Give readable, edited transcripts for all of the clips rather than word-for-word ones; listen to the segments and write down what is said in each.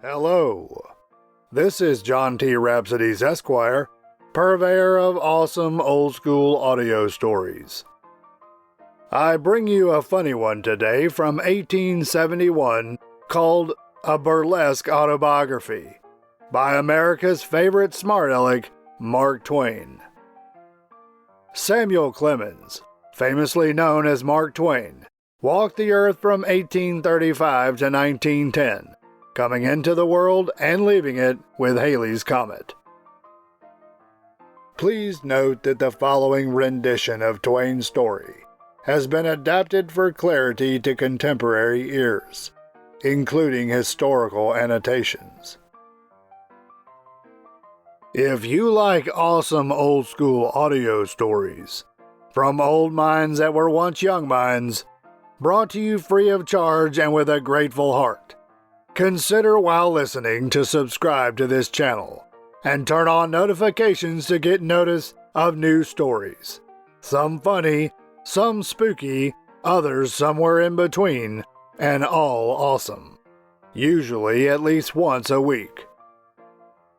Hello. This is John T. Rhapsodes, Esquire, purveyor of awesome old-school audio stories. I bring you a funny one today from 1871 called A Burlesque Autobiography by America's favorite smart aleck, Mark Twain. Samuel Clemens, famously known as Mark Twain, walked the earth from 1835 to 1910, coming into the world and leaving it with Halley's Comet. Please note that the following rendition of Twain's story has been adapted for clarity to contemporary ears, including historical annotations. If you like awesome old-school audio stories from old minds that were once young minds, brought to you free of charge and with a grateful heart, consider while listening to subscribe to this channel and turn on notifications to get notice of new stories. Some funny, some spooky, others somewhere in between, and all awesome. Usually at least once a week.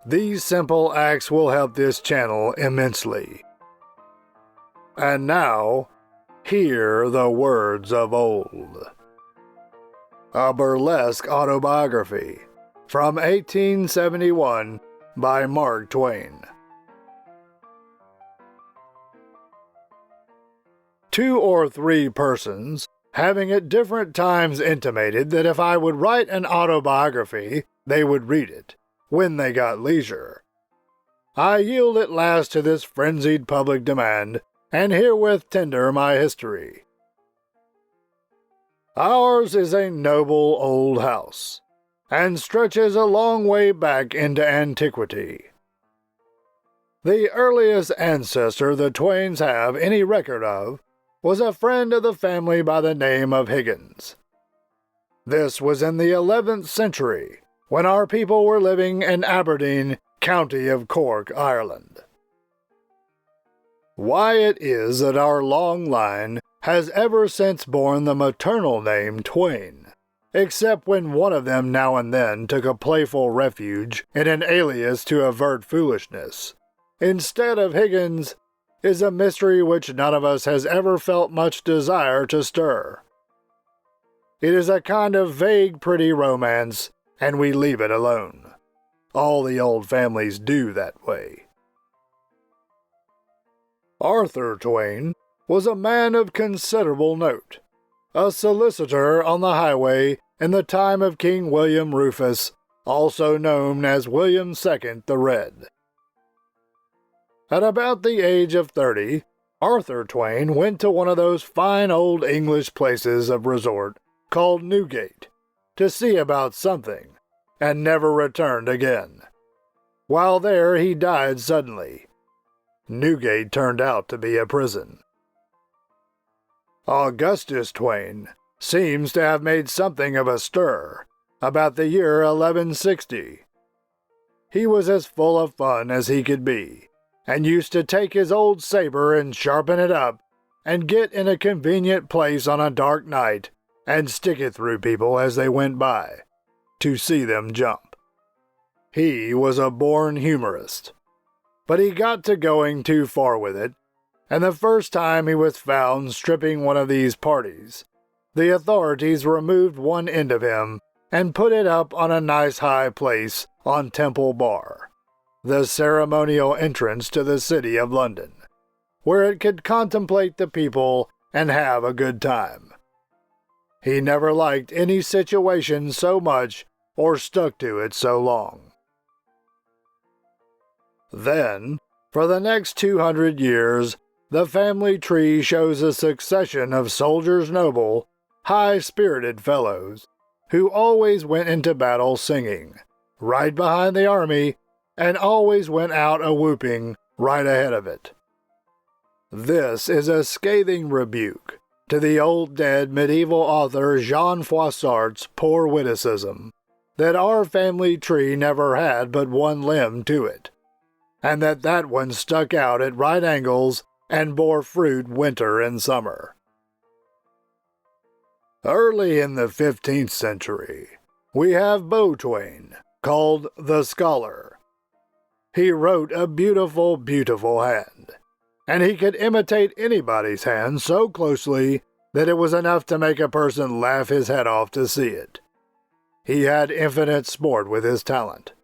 These simple acts will help this channel immensely. And now, hear the words of old. A Burlesque Autobiography from 1871 by Mark Twain. Two or three persons, having at different times intimated that if I would write an autobiography, they would read it, when they got leisure. I yield at last to this frenzied public demand, and herewith tender my history. Ours is a noble old house, and stretches a long way back into antiquity. The earliest ancestor the Twains have any record of was a friend of the family by the name of Higgins. This was in the 11th century, when our people were living in Aberdeen, County of Cork, Ireland. Why it is that our long line has ever since borne the maternal name Twain, except when one of them now and then took a playful refuge in an alias to avert foolishness, instead of Higgins, is a mystery which none of us has ever felt much desire to stir. It is a kind of vague pretty romance, and we leave it alone. All the old families do that way. Arthur Twain was a man of considerable note, a solicitor on the highway in the time of King William Rufus, also known as William II the Red. At about the age of 30, Arthur Twain went to one of those fine old English places of resort called Newgate to see about something, and never returned again. While there he died suddenly. Newgate turned out to be a prison. Augustus Twain seems to have made something of a stir about the year 1160. He was as full of fun as he could be, and used to take his old saber and sharpen it up, and get in a convenient place on a dark night, and stick it through people as they went by, to see them jump. He was a born humorist, but he got to going too far with it, and the first time he was found stripping one of these parties, the authorities removed one end of him and put it up on a nice high place on Temple Bar, the ceremonial entrance to the city of London, where it could contemplate the people and have a good time. He never liked any situation so much or stuck to it so long. Then, for the next 200 years, the family tree shows a succession of soldiers noble, high-spirited fellows, who always went into battle singing, right behind the army, and always went out a-whooping right ahead of it. This is a scathing rebuke to the old dead medieval author Jean Froissart's poor witticism that our family tree never had but one limb to it, and that one stuck out at right angles and bore fruit winter and summer. Early in the 15th century, we have Beau Twain, called The Scholar. He wrote a beautiful, beautiful hand, and he could imitate anybody's hand so closely that it was enough to make a person laugh his head off to see it. He had infinite sport with his talent.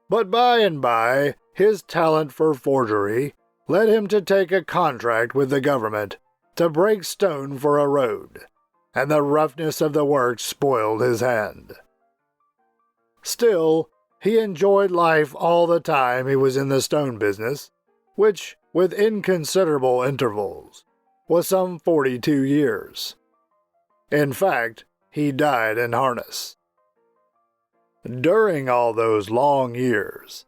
But by and by, his talent for forgery led him to take a contract with the government to break stone for a road, and the roughness of the work spoiled his hand. Still, he enjoyed life all the time he was in the stone business, which, with inconsiderable intervals, was some 42 years. In fact, he died in harness. During all those long years,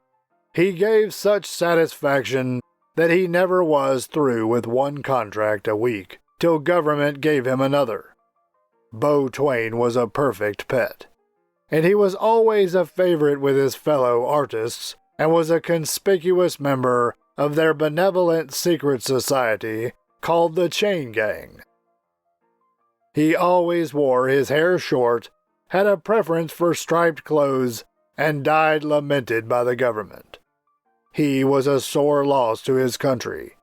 he gave such satisfaction that he never was through with one contract a week till government gave him another. Beau Twain was a perfect pet, and he was always a favorite with his fellow artists and was a conspicuous member of their benevolent secret society called the Chain Gang. He always wore his hair short, had a preference for striped clothes, and died lamented by the government. He was a sore loss to his country,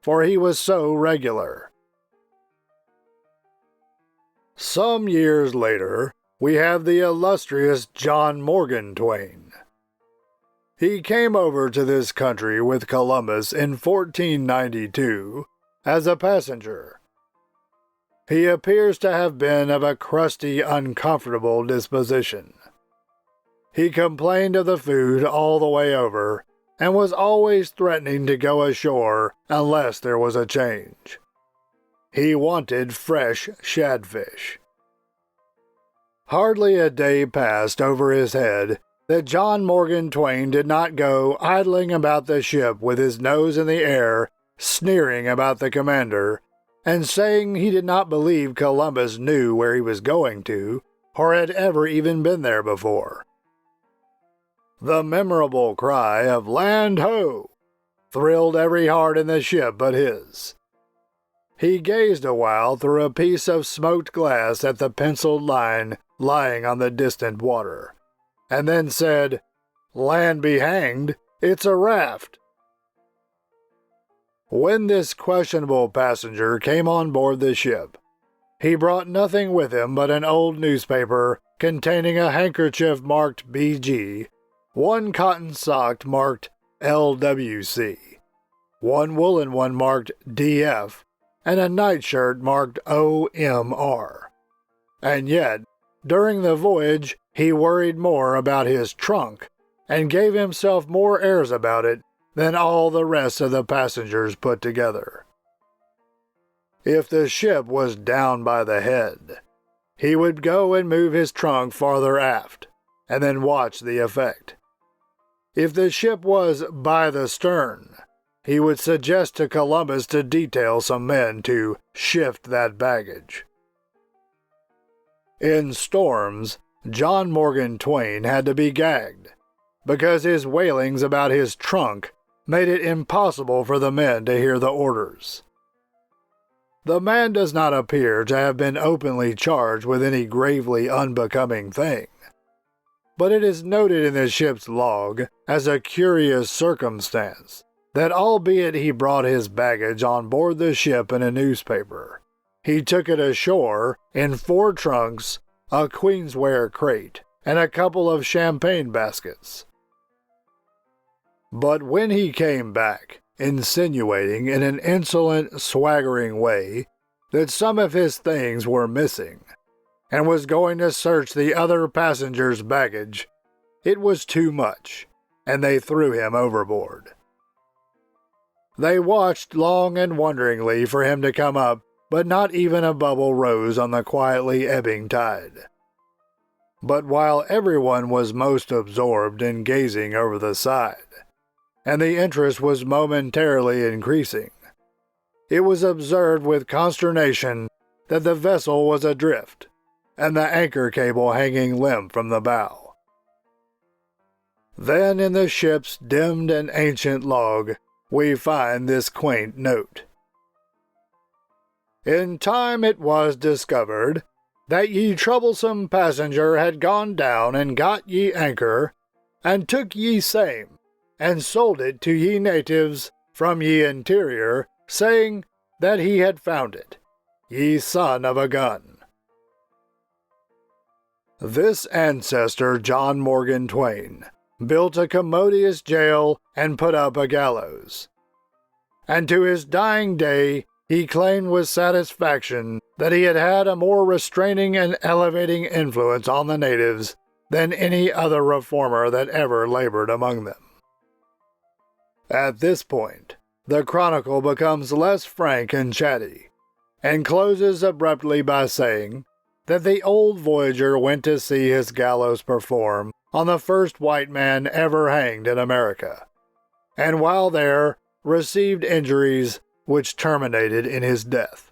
for he was so regular. Some years later, we have the illustrious John Morgan Twain. He came over to this country with Columbus in 1492 as a passenger. He appears to have been of a crusty, uncomfortable disposition. He complained of the food all the way over, and was always threatening to go ashore unless there was a change. He wanted fresh shadfish. Hardly a day passed over his head that John Morgan Twain did not go idling about the ship with his nose in the air, sneering about the commander, and saying he did not believe Columbus knew where he was going to, or had ever even been there before. The memorable cry of "Land ho!" thrilled every heart in the ship but his. He gazed a while through a piece of smoked glass at the penciled line lying on the distant water, and then said, "Land be hanged, it's a raft." When this questionable passenger came on board the ship, he brought nothing with him but an old newspaper containing a handkerchief marked BG, one cotton sock marked LWC, one woolen one marked DF, and a nightshirt marked OMR. And yet, during the voyage, he worried more about his trunk and gave himself more airs about it than all the rest of the passengers put together. If the ship was down by the head, he would go and move his trunk farther aft, and then watch the effect. If the ship was by the stern, he would suggest to Columbus to detail some men to shift that baggage. In storms, John Morgan Twain had to be gagged, because his wailings about his trunk made it impossible for the men to hear the orders. The man does not appear to have been openly charged with any gravely unbecoming thing, but it is noted in the ship's log as a curious circumstance that albeit he brought his baggage on board the ship in a newspaper, he took it ashore in 4 trunks, a queensware crate, and a couple of champagne baskets. But when he came back, insinuating in an insolent, swaggering way that some of his things were missing, and was going to search the other passengers' baggage, it was too much, and they threw him overboard. They watched long and wonderingly for him to come up, but not even a bubble rose on the quietly ebbing tide. But while everyone was most absorbed in gazing over the side, and the interest was momentarily increasing, it was observed with consternation that the vessel was adrift, and the anchor cable hanging limp from the bow. Then in the ship's dimmed and ancient log, we find this quaint note. In time it was discovered that ye troublesome passenger had gone down and got ye anchor, and took ye same, and sold it to ye natives from ye interior, saying that he had found it, ye son of a gun. This ancestor, John Morgan Twain, built a commodious jail and put up a gallows. And to his dying day he claimed with satisfaction that he had had a more restraining and elevating influence on the natives than any other reformer that ever labored among them. At this point, the chronicle becomes less frank and chatty, and closes abruptly by saying that the old voyager went to see his gallows perform on the first white man ever hanged in America, and while there received injuries which terminated in his death.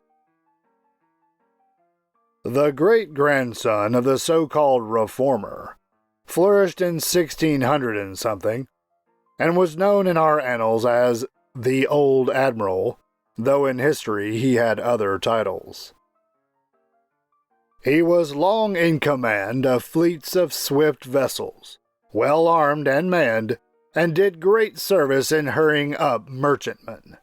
The great-grandson of the so-called reformer flourished in 1600 and something, and was known in our annals as the Old Admiral, though in history he had other titles. He was long in command of fleets of swift vessels, well armed and manned, and did great service in hurrying up merchantmen.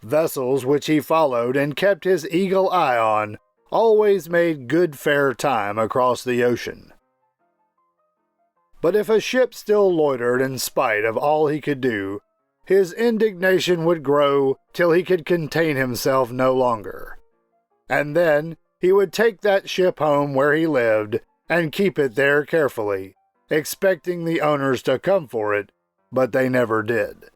Vessels which he followed and kept his eagle eye on always made good fair time across the ocean. But if a ship still loitered in spite of all he could do, his indignation would grow till he could contain himself no longer, and then he would take that ship home where he lived and keep it there carefully, expecting the owners to come for it, but they never did.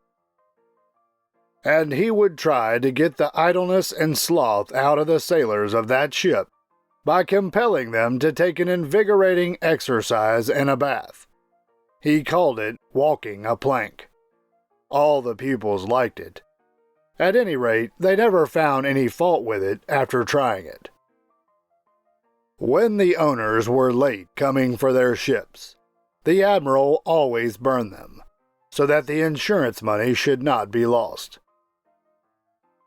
And he would try to get the idleness and sloth out of the sailors of that ship by compelling them to take an invigorating exercise and a bath. He called it walking a plank. All the pupils liked it. At any rate, they never found any fault with it after trying it. When the owners were late coming for their ships, the admiral always burned them, so that the insurance money should not be lost.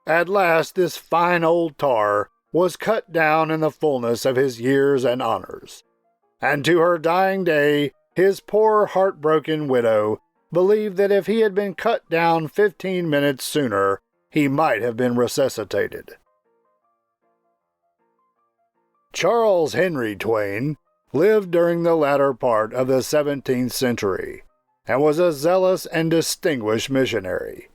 At last this fine old tar was cut down in the fullness of his years and honors, and to her dying day his poor heartbroken widow believed that if he had been cut down 15 minutes sooner, he might have been resuscitated. Charles Henry Twain lived during the latter part of the 17th century, and was a zealous and distinguished missionary.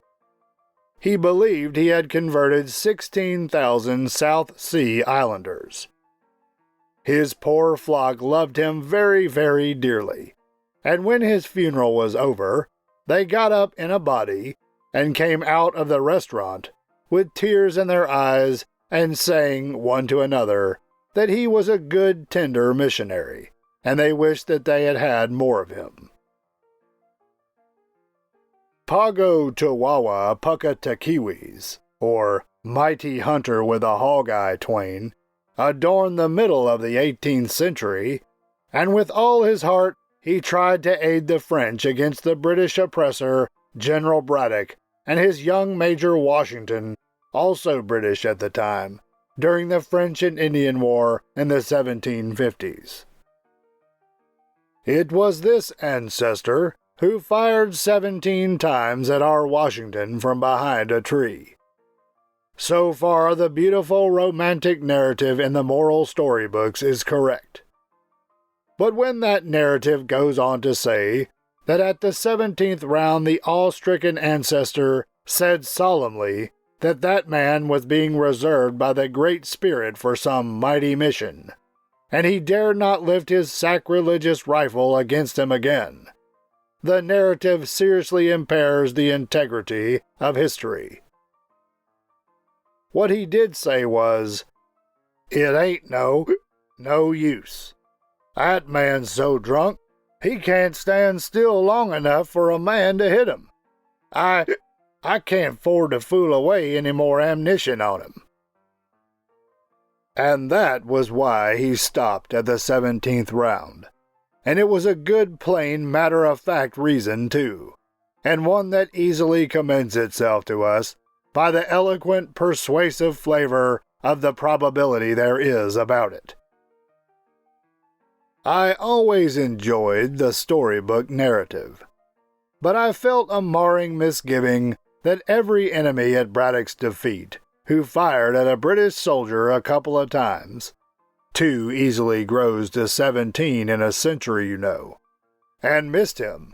He believed he had converted 16,000 South Sea Islanders. His poor flock loved him very, very dearly, and when his funeral was over, they got up in a body and came out of the restaurant with tears in their eyes and saying one to another that he was a good, tender missionary, and they wished that they had had more of him. Pago Chihuahua Puckatakiwis, or Mighty Hunter with a Hog Eye Twain, adorned the middle of the 18th century, and with all his heart he tried to aid the French against the British oppressor General Braddock and his young Major Washington, also British at the time, during the French and Indian War in the 1750s. It was this ancestor who fired 17 times at our Washington from behind a tree. So far, the beautiful romantic narrative in the moral storybooks is correct. But when that narrative goes on to say that at the 17th round the awe-stricken ancestor said solemnly that that man was being reserved by the Great Spirit for some mighty mission, and he dared not lift his sacrilegious rifle against him again, the narrative seriously impairs the integrity of history. What he did say was, "It ain't no use. That man's so drunk, he can't stand still long enough for a man to hit him. I can't afford to fool away any more ammunition on him." And that was why he stopped at the 17th round. And it was a good, plain, matter-of-fact reason, too, and one that easily commends itself to us by the eloquent, persuasive flavor of the probability there is about it. I always enjoyed the storybook narrative, but I felt a marring misgiving that every enemy at Braddock's defeat who fired at a British soldier a couple of times, 2 easily grows to 17 in a century, and missed him,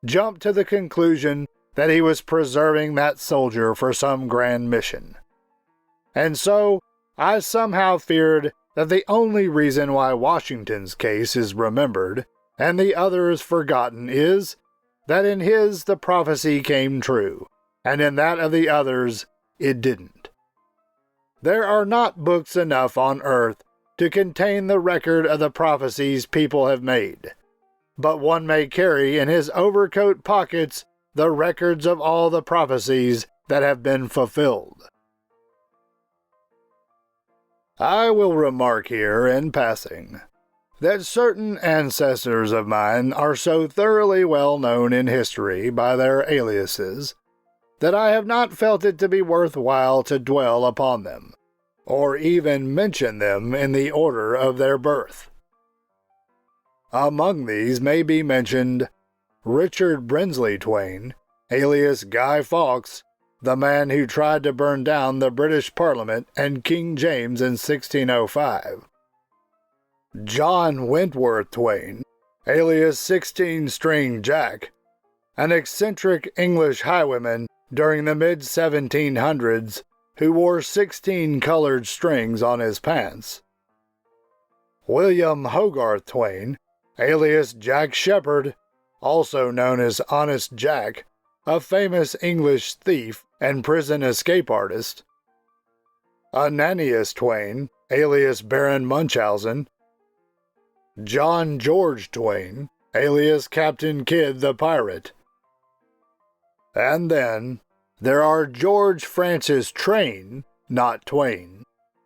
jumped to the conclusion that he was preserving that soldier for some grand mission. And so, I somehow feared that the only reason why Washington's case is remembered and the others forgotten is that in his the prophecy came true, and in that of the others it didn't. There are not books enough on earth to contain the record of the prophecies people have made, but one may carry in his overcoat pockets the records of all the prophecies that have been fulfilled. I will remark here in passing that certain ancestors of mine are so thoroughly well known in history by their aliases that I have not felt it to be worthwhile to dwell upon them, or even mention them in the order of their birth. Among these may be mentioned Richard Brinsley Twain, alias Guy Fawkes, the man who tried to burn down the British Parliament and King James in 1605. John Wentworth Twain, alias 16-String Jack, an eccentric English highwayman during the mid-1700s who wore 16 colored strings on his pants. William Hogarth Twain, alias Jack Sheppard, also known as Honest Jack, a famous English thief and prison escape artist. Ananias Twain, alias Baron Munchausen. John George Twain, alias Captain Kidd the Pirate. And then, there are George Francis Train, not Twain,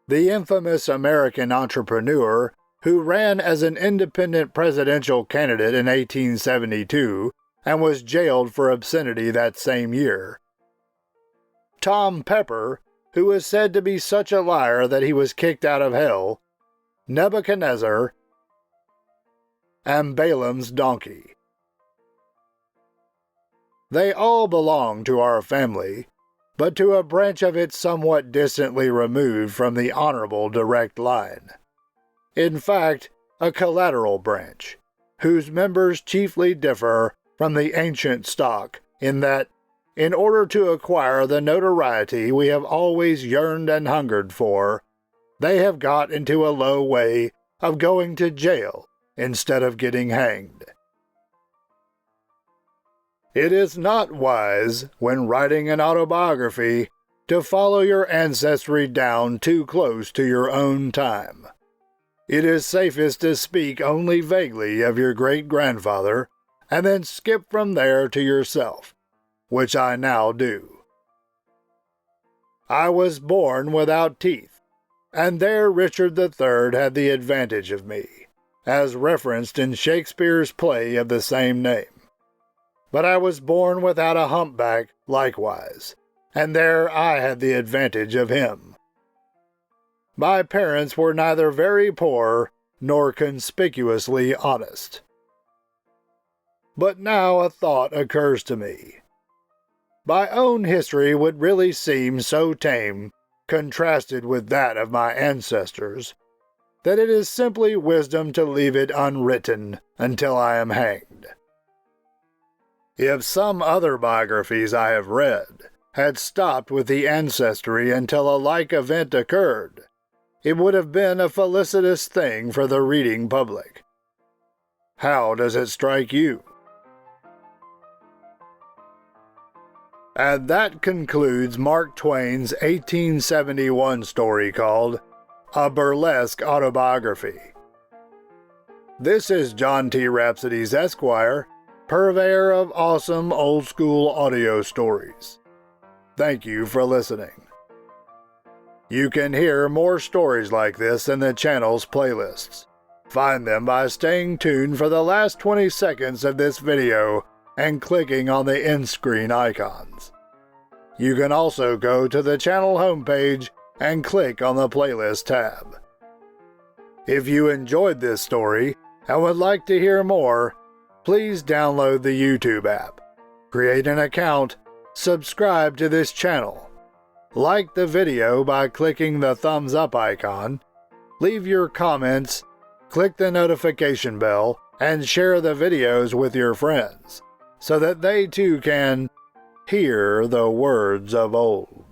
the infamous American entrepreneur who ran as an independent presidential candidate in 1872 and was jailed for obscenity that same year. Tom Pepper, who is said to be such a liar that he was kicked out of hell, Nebuchadnezzar, and Balaam's donkey. They all belong to our family, but to a branch of it somewhat distantly removed from the honorable direct line. In fact, a collateral branch, whose members chiefly differ from the ancient stock in that, in order to acquire the notoriety we have always yearned and hungered for, they have got into a low way of going to jail instead of getting hanged. It is not wise, when writing an autobiography, to follow your ancestry down too close to your own time. It is safest to speak only vaguely of your great-grandfather, and then skip from there to yourself, which I now do. I was born without teeth, and there Richard III had the advantage of me, as referenced in Shakespeare's play of the same name. But I was born without a humpback likewise, and there I had the advantage of him. My parents were neither very poor nor conspicuously honest. But now a thought occurs to me. My own history would really seem so tame, contrasted with that of my ancestors, that it is simply wisdom to leave it unwritten until I am hanged. If some other biographies I have read had stopped with the ancestry until a like event occurred, it would have been a felicitous thing for the reading public. How does it strike you? And that concludes Mark Twain's 1871 story called A Burlesque Autobiography. This is John T. Rhapsodies, Esquire, Purveyor of awesome old-school audio stories. Thank you for listening. You can hear more stories like this in the channel's playlists. Find them by staying tuned for the last 20 seconds of this video and clicking on the end screen icons. You can also go to the channel homepage and click on the playlist tab. If you enjoyed this story, and would like to hear more, please download the YouTube app, create an account, subscribe to this channel, like the video by clicking the thumbs up icon, leave your comments, click the notification bell, and share the videos with your friends, so that they too can hear the words of old.